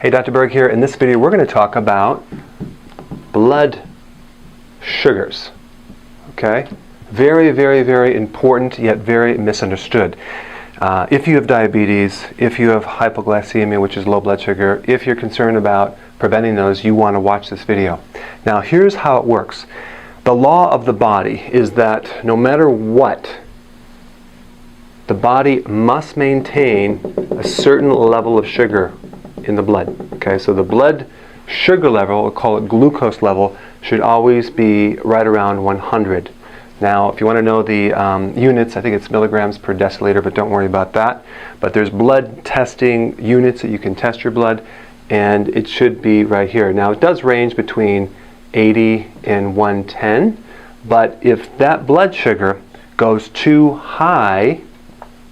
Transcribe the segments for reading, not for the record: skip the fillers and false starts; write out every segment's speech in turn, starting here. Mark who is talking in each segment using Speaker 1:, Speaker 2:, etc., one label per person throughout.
Speaker 1: Hey, Dr. Berg here. In this video, we're going to talk about blood sugars. Okay? Very, very, very important, yet very misunderstood. If you have diabetes, if you have hypoglycemia, which is low blood sugar, if you're concerned about preventing those, you want to watch this video. Now, here's how it works. The law of the body is that no matter what, the body must maintain a certain level of sugar in the blood. Okay, so the blood sugar level, we'll call it glucose level, should always be right around 100. Now, if you want to know the units, I think it's milligrams per deciliter, but don't worry about that. But there's blood testing units that you can test your blood, and it should be right here. Now, it does range between 80 and 110, but if that blood sugar goes too high,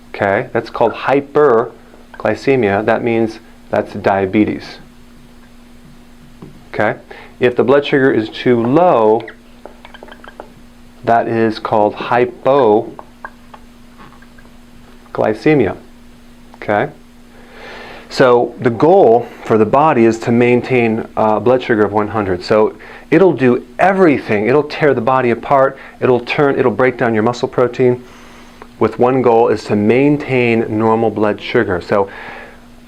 Speaker 1: okay, that's called hyperglycemia. That means that's diabetes. Okay? If the blood sugar is too low, that is called hypoglycemia. Okay? So the goal for the body is to maintain blood sugar of 100. So it'll do everything. It'll tear the body apart. It'll break down your muscle protein with one goal is to maintain normal blood sugar. So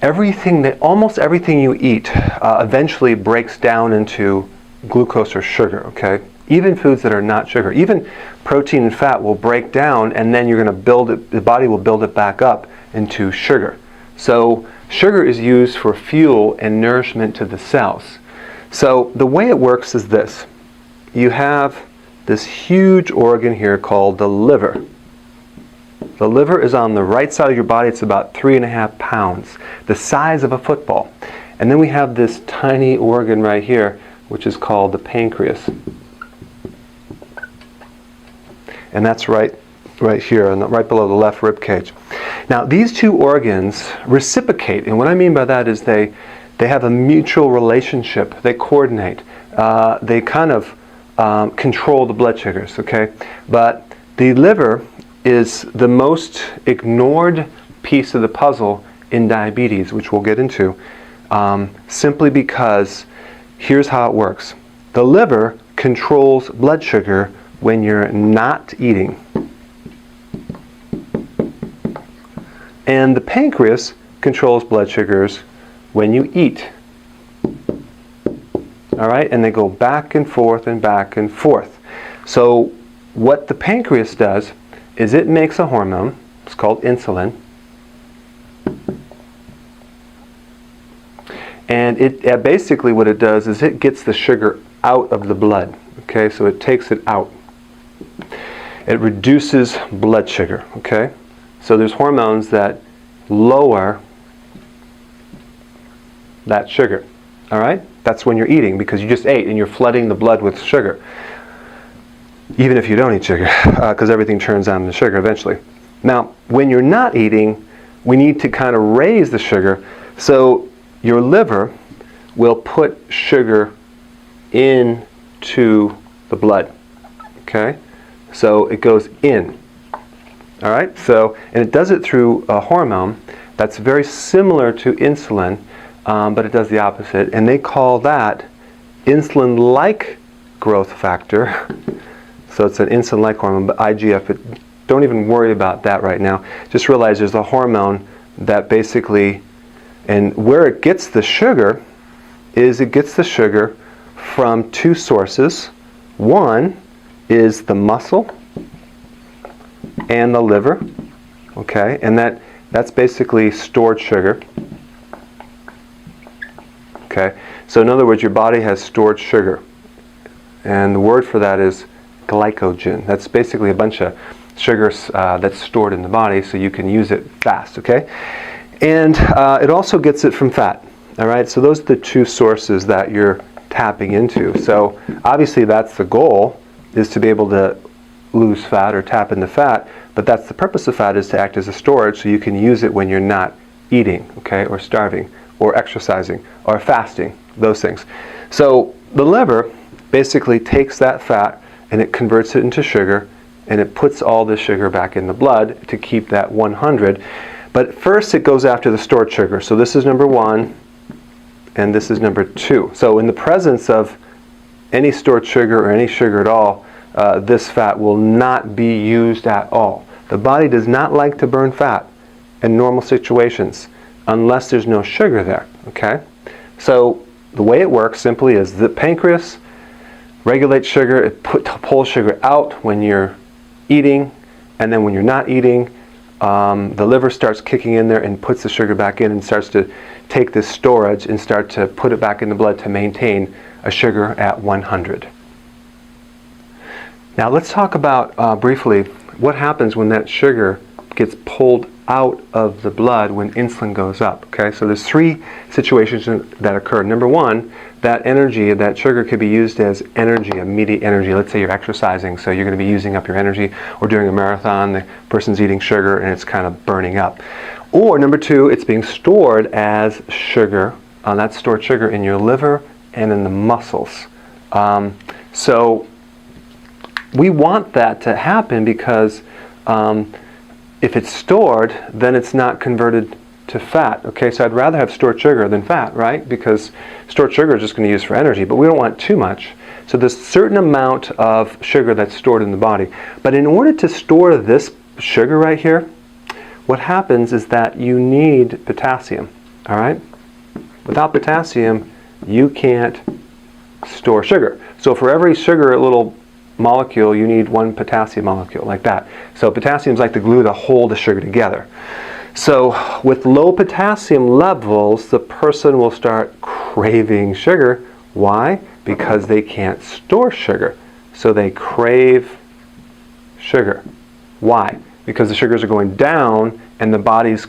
Speaker 1: almost everything you eat eventually breaks down into glucose or sugar, okay? Even foods that are not sugar. Even protein and fat will break down, and then you're going to build it, the body will build it back up into sugar. So sugar is used for fuel and nourishment to the cells. So the way it works is this. You have this huge organ here called the liver. The liver is on the right side of your body. It's about 3.5 pounds, the size of a football. And then we have this tiny organ right here, which is called the pancreas. And that's right here, and right below the left rib cage. Now, these two organs reciprocate, and what I mean by that is they have a mutual relationship. They coordinate. They kind of control the blood sugars, okay? But the liver is the most ignored piece of the puzzle in diabetes, which we'll get into, simply because here's how it works. The liver controls blood sugar when you're not eating. And the pancreas controls blood sugars when you eat. All right? And they go back and forth and back and forth. So what the pancreas does is it makes a hormone. It's called insulin. And it basically what it does is it gets the sugar out of the blood. Okay, so it takes it out. It reduces blood sugar. Okay, so there's hormones that lower that sugar. All right, that's when you're eating because you just ate and you're flooding the blood with sugar. Even if you don't eat sugar, because everything turns down to sugar eventually. Now, when you're not eating, we need to kind of raise the sugar. So your liver will put sugar into the blood. Okay? So it goes in. All right? So, and it does it through a hormone that's very similar to insulin, but it does the opposite. And they call that insulin-like growth factor. So it's an insulin-like hormone, but IGF, but don't even worry about that right now. Just realize there's a hormone that basically, and where it gets the sugar is it gets the sugar from two sources. One is the muscle and the liver, okay? And that's basically stored sugar. Okay? So in other words, your body has stored sugar. And the word for that is glycogen. That's basically a bunch of sugars that's stored in the body so you can use it fast, okay? And it also gets it from fat, all right? So those are the two sources that you're tapping into. So obviously that's the goal, is to be able to lose fat or tap into fat, but that's the purpose of fat, is to act as a storage so you can use it when you're not eating, okay, or starving, or exercising, or fasting, those things. So the liver basically takes that fat and it converts it into sugar, and it puts all the sugar back in the blood to keep that 100. But first it goes after the stored sugar. So this is number one, and this is number 2. So in the presence of any stored sugar or any sugar at all, this fat will not be used at all. The body does not like to burn fat in normal situations unless there's no sugar there. Okay? So the way it works simply is the pancreas regulates sugar, it pulls sugar out when you're eating, and then when you're not eating, the liver starts kicking in there and puts the sugar back in and starts to take this storage and start to put it back in the blood to maintain a sugar at 100. Now let's talk about briefly what happens when that sugar gets pulled out of the blood when insulin goes up. Okay, so there's 3 situations that occur. Number 1, that energy, that sugar could be used as energy, immediate energy. Let's say you're exercising, so you're going to be using up your energy, or during a marathon, the person's eating sugar and it's kind of burning up. Or number 2, it's being stored as sugar, that's stored sugar in your liver and in the muscles. So we want that to happen because if it's stored, then it's not converted to fat. Okay, so I'd rather have stored sugar than fat, right? Because stored sugar is just going to use for energy, but we don't want too much. So there's a certain amount of sugar that's stored in the body. But in order to store this sugar right here, what happens is that you need potassium. All right? Without potassium, you can't store sugar. So for every sugar little molecule, you need 1 potassium molecule, like that. So potassium is like the glue to hold the sugar together. So with low potassium levels, the person will start craving sugar. Why? Because they can't store sugar. So they crave sugar. Why? Because the sugars are going down and the body's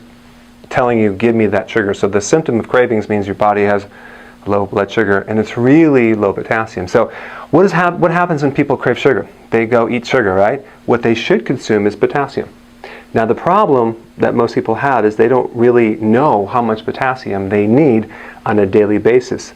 Speaker 1: telling you, give me that sugar. So the symptom of cravings means your body has low blood sugar, and it's really low potassium. So what happens when people crave sugar? They go eat sugar, right? What they should consume is potassium. Now the problem that most people have is they don't really know how much potassium they need on a daily basis.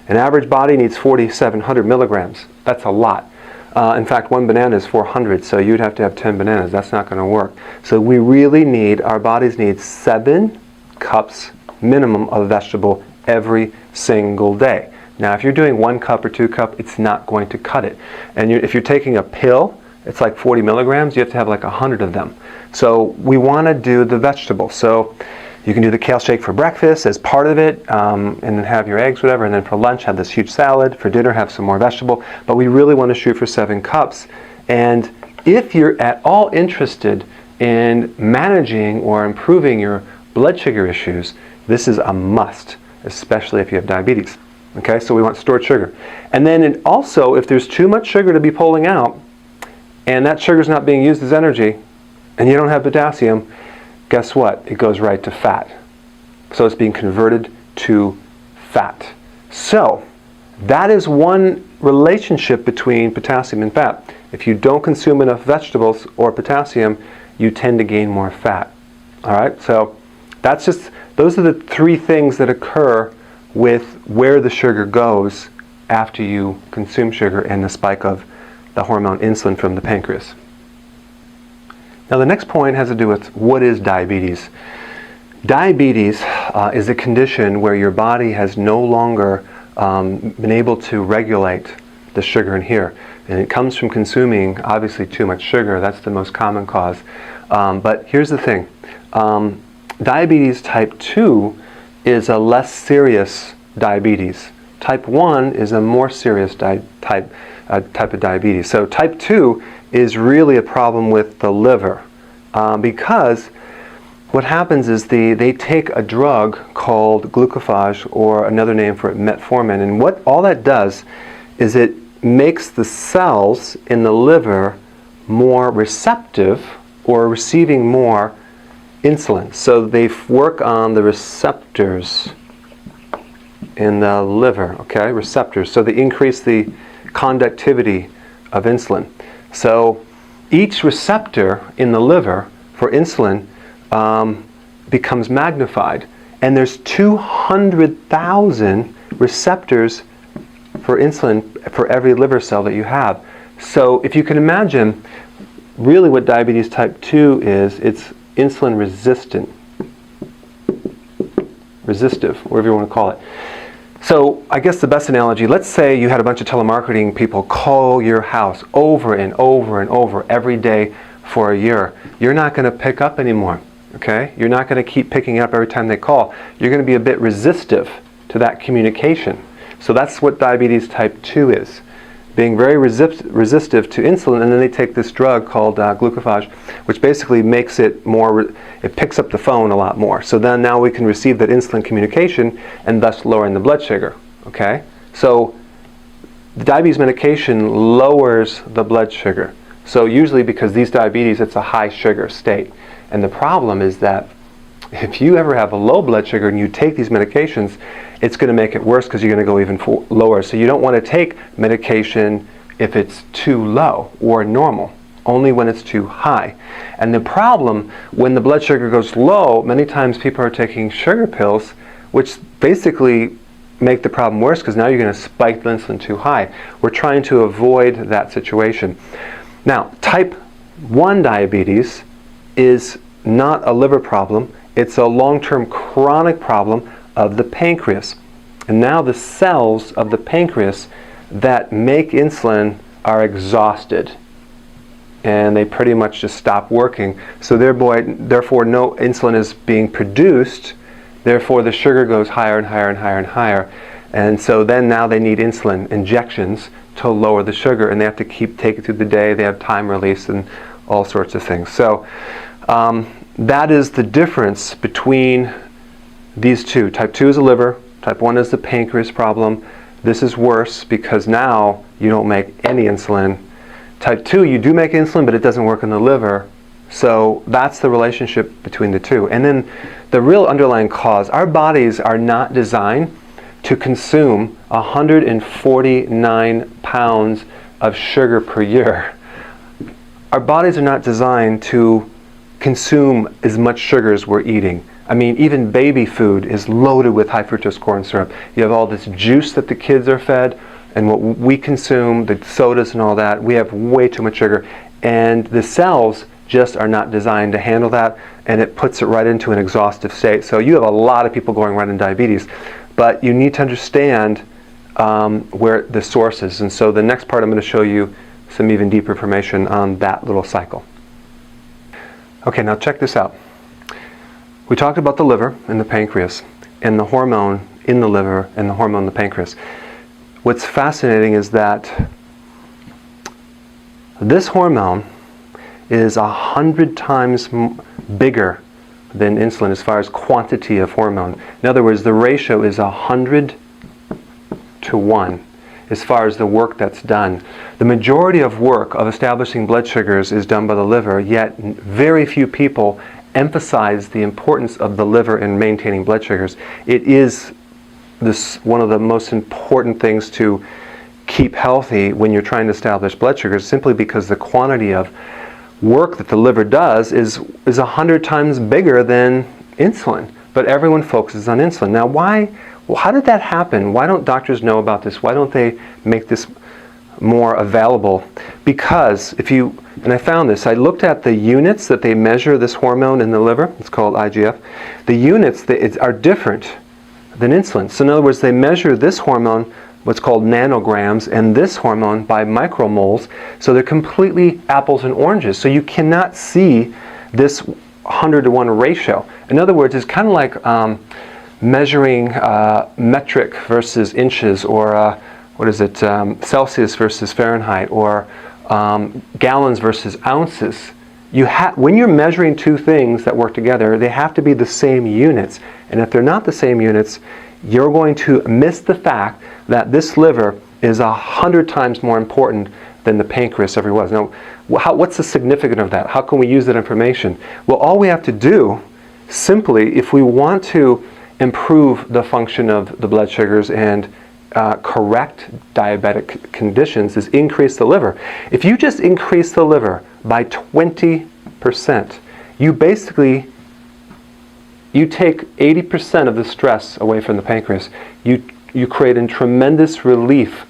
Speaker 1: An average body needs 4,700 milligrams. That's a lot. In fact, 1 banana is 400, so you'd have to have 10 bananas. That's not going to work. So we really need, our bodies need 7 cups minimum of vegetable every single day. Now if you're doing 1 cup or 2 cup, it's not going to cut it. And if you're taking a pill, it's like 40 milligrams, you have to have like 100 of them. So we want to do the vegetables. So you can do the kale shake for breakfast as part of it, and then have your eggs, whatever, and then for lunch have this huge salad, for dinner have some more vegetable, but we really want to shoot for 7 cups. And if you're at all interested in managing or improving your blood sugar issues, this is a must, especially if you have diabetes. Okay, so we want stored sugar. And then also, if there's too much sugar to be pulling out, and that sugar's not being used as energy, and you don't have potassium, guess what? It goes right to fat. So it's being converted to fat. So that is one relationship between potassium and fat. If you don't consume enough vegetables or potassium, you tend to gain more fat. All right, so those are the 3 things that occur with where the sugar goes after you consume sugar and the spike of the hormone insulin from the pancreas. Now the next point has to do with what is diabetes. Diabetes is a condition where your body has no longer been able to regulate the sugar in here. And it comes from consuming, obviously, too much sugar. That's the most common cause. But here's the thing. Diabetes type 2 is a less serious diabetes. Type 1 is a more serious type of diabetes. So type 2 is really a problem with the liver, because what happens is they take a drug called glucophage, or another name for it, metformin, and what all that does is it makes the cells in the liver more receptive or receiving more insulin. So they work on the receptors in the liver, okay, receptors. So they increase the conductivity of insulin. So each receptor in the liver for insulin becomes magnified. And there's 200,000 receptors for insulin for every liver cell that you have. So if you can imagine, really what diabetes type 2 is, it's insulin resistive, whatever you want to call it. So I guess the best analogy, let's say you had a bunch of telemarketing people call your house over and over and over every day for a year. You're not going to pick up anymore, okay? You're not going to keep picking up every time they call. You're going to be a bit resistive to that communication. So that's what diabetes type 2 is. Being very resistive to insulin, and then they take this drug called glucophage, which basically makes it more, it picks up the phone a lot more. So then now we can receive that insulin communication and thus lowering the blood sugar, okay? So the diabetes medication lowers the blood sugar. So usually because these diabetes, it's a high sugar state. And the problem is that if you ever have a low blood sugar and you take these medications, it's going to make it worse because you're going to go even lower. So you don't want to take medication if it's too low or normal, only when it's too high. And the problem, when the blood sugar goes low, many times people are taking sugar pills, which basically make the problem worse because now you're going to spike the insulin too high. We're trying to avoid that situation. Now, type 1 diabetes is not a liver problem. It's a long-term chronic problem of the pancreas. And now the cells of the pancreas that make insulin are exhausted. And they pretty much just stop working. So therefore no insulin is being produced. Therefore the sugar goes higher and higher and higher and higher. And so then now they need insulin injections to lower the sugar. And they have to keep taking it through the day. They have time release and all sorts of things. So that is the difference between these two. Type 2 is the liver, type 1 is the pancreas problem. This is worse because now you don't make any insulin. Type 2, you do make insulin, but it doesn't work in the liver. So that's the relationship between the two. And then the real underlying cause, our bodies are not designed to consume 149 pounds of sugar per year. Our bodies are not designed to consume as much sugar as we're eating. I mean, even baby food is loaded with high fructose corn syrup. You have all this juice that the kids are fed, and what we consume, the sodas and all that, we have way too much sugar. And the cells just are not designed to handle that, and it puts it right into an exhaustive state. So you have a lot of people going right in diabetes, but you need to understand where the source is. And so the next part I'm going to show you some even deeper information on that little cycle. Okay, now check this out. We talked about the liver and the pancreas, and the hormone in the liver and the hormone in the pancreas. What's fascinating is that this hormone is 100 times bigger than insulin as far as quantity of hormone. In other words, the ratio is 100 to 1 as far as the work that's done. The majority of work of establishing blood sugars is done by the liver, yet very few people emphasize the importance of the liver in maintaining blood sugars. It is one of the most important things to keep healthy when you're trying to establish blood sugars, simply because the quantity of work that the liver does is 100 times bigger than insulin. But everyone focuses on insulin. Now how did that happen? Why don't doctors know about this? Why don't they make this more available? Because and I found this, I looked at the units that they measure this hormone in the liver, it's called IGF. The units are different than insulin. So in other words, they measure this hormone, what's called nanograms, and this hormone by micromoles. So they're completely apples and oranges. So you cannot see this 100 to 1 ratio. In other words, it's kind of like measuring metric versus inches, or Celsius versus Fahrenheit, or gallons versus ounces. When you're measuring two things that work together, they have to be the same units. And if they're not the same units, you're going to miss the fact that this liver is 100 times more important than the pancreas ever was. Now, what's the significance of that? How can we use that information? Well, all we have to do, simply, if we want to improve the function of the blood sugars and correct diabetic conditions, is increase the liver. If you just increase the liver by 20%, you take 80% of the stress away from the pancreas. You create a tremendous relief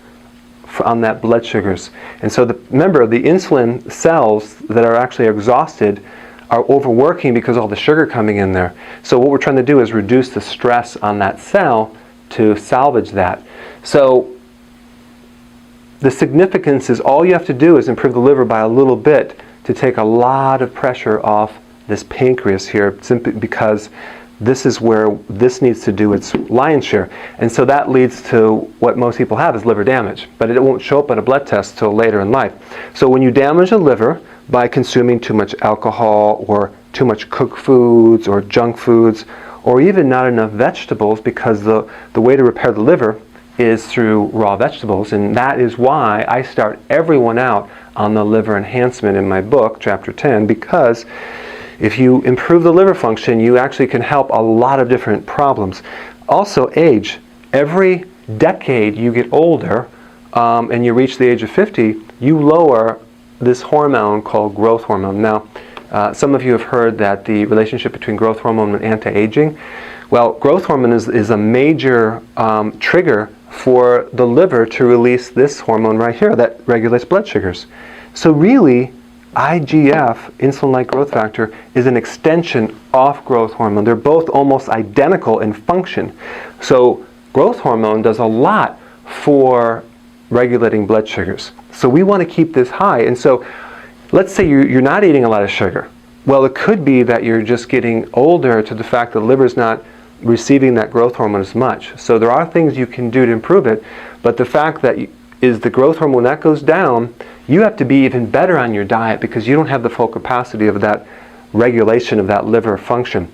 Speaker 1: on that blood sugars. And so remember, the insulin cells that are actually exhausted are overworking because of all the sugar coming in there. So what we're trying to do is reduce the stress on that cell to salvage that. So the significance is all you have to do is improve the liver by a little bit to take a lot of pressure off this pancreas here, simply because this is where this needs to do its lion's share. And so that leads to what most people have is liver damage, but it won't show up on a blood test till later in life. So when you damage a liver by consuming too much alcohol or too much cooked foods or junk foods, or even not enough vegetables, because the way to repair the liver is through raw vegetables, and that is why I start everyone out on the liver enhancement in my book, chapter 10, because if you improve the liver function, you actually can help a lot of different problems. Also, age. Every decade you get older and you reach the age of 50, you lower this hormone called growth hormone. Now, some of you have heard that the relationship between growth hormone and anti-aging. Well, growth hormone is a major trigger for the liver to release this hormone right here that regulates blood sugars. So really, IGF, insulin-like growth factor, is an extension of growth hormone. They're both almost identical in function. So growth hormone does a lot for regulating blood sugars. So we want to keep this high. And so let's say you're not eating a lot of sugar. Well, it could be that you're just getting older to the fact that the liver's not receiving that growth hormone as much. So there are things you can do to improve it, but the fact that is the growth hormone, when that goes down, you have to be even better on your diet because you don't have the full capacity of that regulation of that liver function.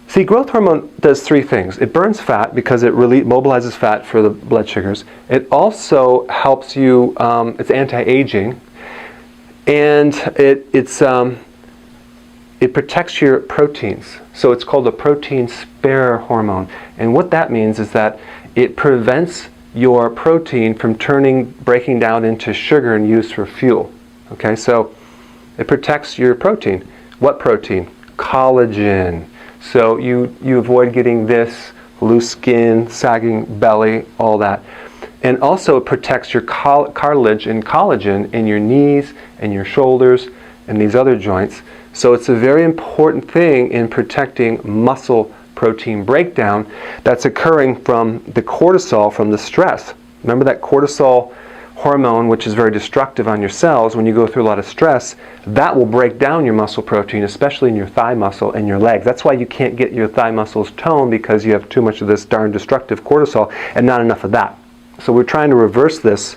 Speaker 1: See, growth hormone does three things. It burns fat because it really mobilizes fat for the blood sugars. It also helps you, it's anti-aging, and it protects your proteins. So it's called a protein spare hormone. And what that means is that it prevents your protein from breaking down into sugar and used for fuel. Okay, so it protects your protein. What protein? Collagen. So you avoid getting this loose skin, sagging belly, all that. And also it protects your cartilage and collagen in your knees and your shoulders and these other joints. So it's a very important thing in protecting muscle protein breakdown that's occurring from the cortisol, from the stress. Remember that cortisol hormone, which is very destructive on your cells, when you go through a lot of stress, that will break down your muscle protein, especially in your thigh muscle and your legs. That's why you can't get your thigh muscles toned, because you have too much of this darn destructive cortisol and not enough of that. So we're trying to reverse this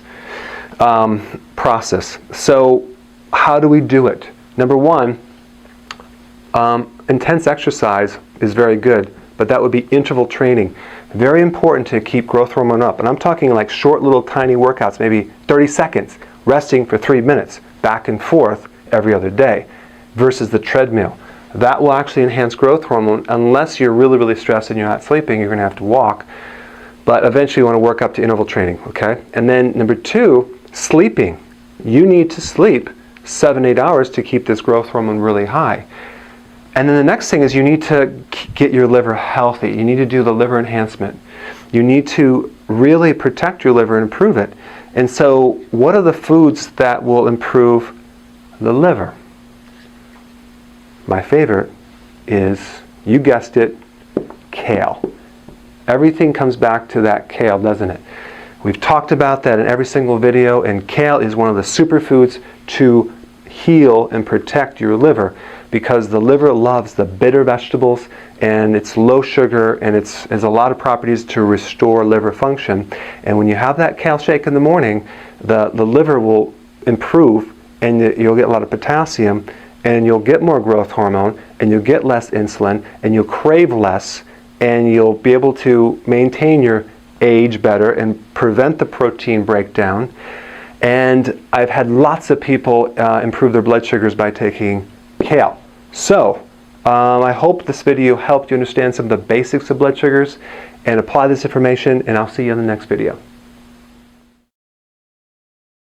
Speaker 1: process. So how do we do it? Number one, intense exercise is very good, but that would be interval training. Very important to keep growth hormone up. And I'm talking like short little tiny workouts, maybe 30 seconds, resting for 3 minutes, back and forth every other day, versus the treadmill. That will actually enhance growth hormone. Unless you're really, really stressed and you're not sleeping, you're going to have to walk. But eventually you want to work up to interval training, okay? And then number two, sleeping. You need to sleep 7-8 hours to keep this growth hormone really high. And then the next thing is you need to get your liver healthy. You need to do the liver enhancement. You need to really protect your liver and improve it. And so what are the foods that will improve the liver? My favorite is, you guessed it, kale. Everything comes back to that kale, doesn't it? We've talked about that in every single video, and kale is one of the superfoods to heal and protect your liver, because the liver loves the bitter vegetables, and it's low sugar, and it has a lot of properties to restore liver function. And when you have that kale shake in the morning, the liver will improve, and you'll get a lot of potassium, and you'll get more growth hormone, and you'll get less insulin, and you'll crave less, and you'll be able to maintain your age better and prevent the protein breakdown. And I've had lots of people improve their blood sugars by taking kale. So I hope this video helped you understand some of the basics of blood sugars and apply this information, and I'll see you in the next video.